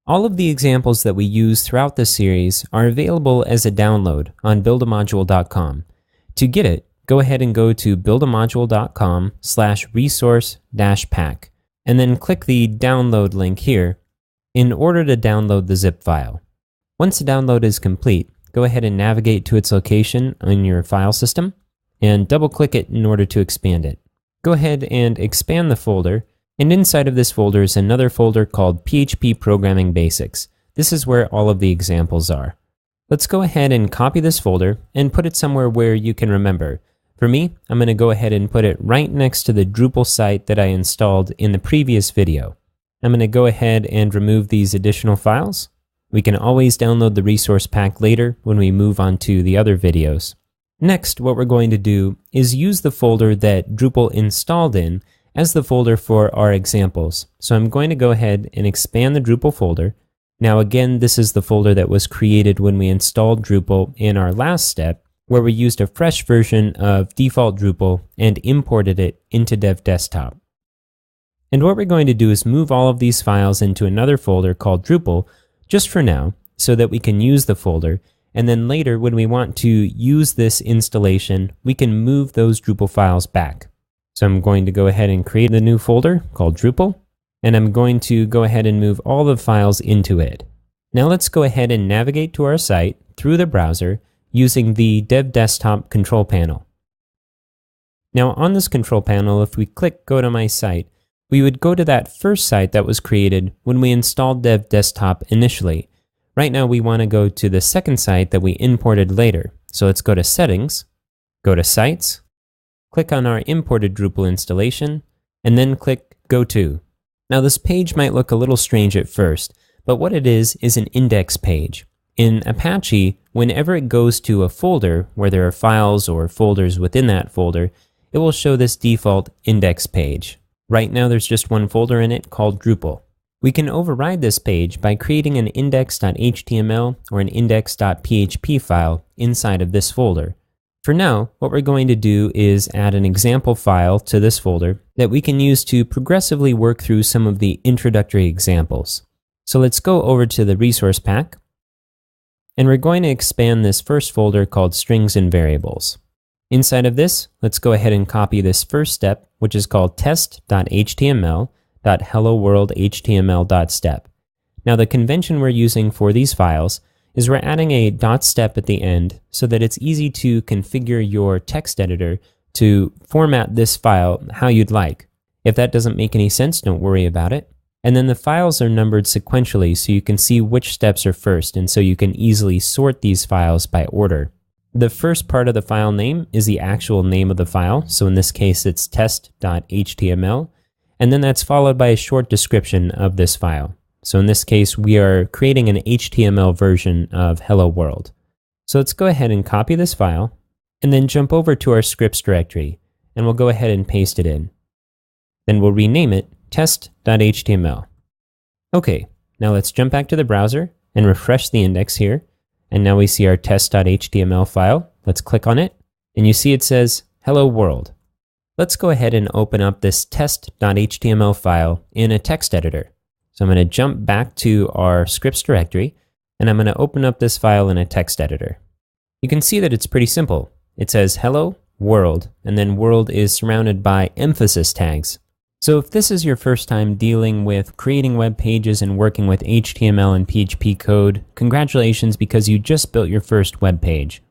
All of the examples that we use throughout this series are available as a download on buildamodule.com. To get it, go ahead and go to buildamodule.com/resource-pack, and then click the download link here in order to download the zip file. Once the download is complete, go ahead and navigate to its location on your file system and double-click it in order to expand it. Go ahead and expand the folder, and inside of this folder is another folder called PHP Programming Basics. This is where all of the examples are. Let's go ahead and copy this folder and put it somewhere where you can remember. For me, I'm going to go ahead and put it right next to the Drupal site that I installed in the previous video. I'm going to go ahead and remove these additional files. We can always download the resource pack later when we move on to the other videos. Next, what we're going to do is use the folder that Drupal installed in as the folder for our examples. So I'm going to go ahead and expand the Drupal folder. Now again, this is the folder that was created when we installed Drupal in our last step, where we used a fresh version of default Drupal and imported it into Dev Desktop. And what we're going to do is move all of these files into another folder called Drupal, just for now, so that we can use the folder. And then later, when we want to use this installation, we can move those Drupal files back. So I'm going to go ahead and create a new folder called Drupal, and I'm going to go ahead and move all the files into it. Now let's go ahead and navigate to our site through the browser using the Dev Desktop control panel. Now on this control panel, if we click Go to My Site, we would go to that first site that was created when we installed Dev Desktop initially. Right now we want to go to the second site that we imported later. So let's go to Settings, go to Sites, click on our imported Drupal installation, and then click Go To. Now this page might look a little strange at first, but what it is an index page. In Apache, whenever it goes to a folder where there are files or folders within that folder, it will show this default index page. Right now there's just one folder in it called Drupal. We can override this page by creating an index.html or an index.php file inside of this folder. For now, what we're going to do is add an example file to this folder that we can use to progressively work through some of the introductory examples. So let's go over to the resource pack, and we're going to expand this first folder called Strings and Variables. Inside of this, let's go ahead and copy this first step, which is called test.html.helloworld.html.step. Now the convention we're using for these files is we're adding a .step at the end so that it's easy to configure your text editor to format this file how you'd like. If that doesn't make any sense, don't worry about it. And then the files are numbered sequentially so you can see which steps are first, and so you can easily sort these files by order. The first part of the file name is the actual name of the file, so in this case it's test.html, and then that's followed by a short description of this file. So in this case we are creating an HTML version of Hello World. So let's go ahead and copy this file, and then jump over to our scripts directory, and we'll go ahead and paste it in. Then we'll rename it test.html. Okay, now let's jump back to the browser and refresh the index here. And now we see our test.html file. Let's click on it, and you see it says Hello World. Let's go ahead and open up this test.html file in a text editor. So I'm going to jump back to our scripts directory, and I'm going to open up this file in a text editor. You can see that it's pretty simple. It says Hello World, and then world is surrounded by emphasis tags. So if this is your first time dealing with creating web pages and working with HTML and PHP code, congratulations, because you just built your first web page.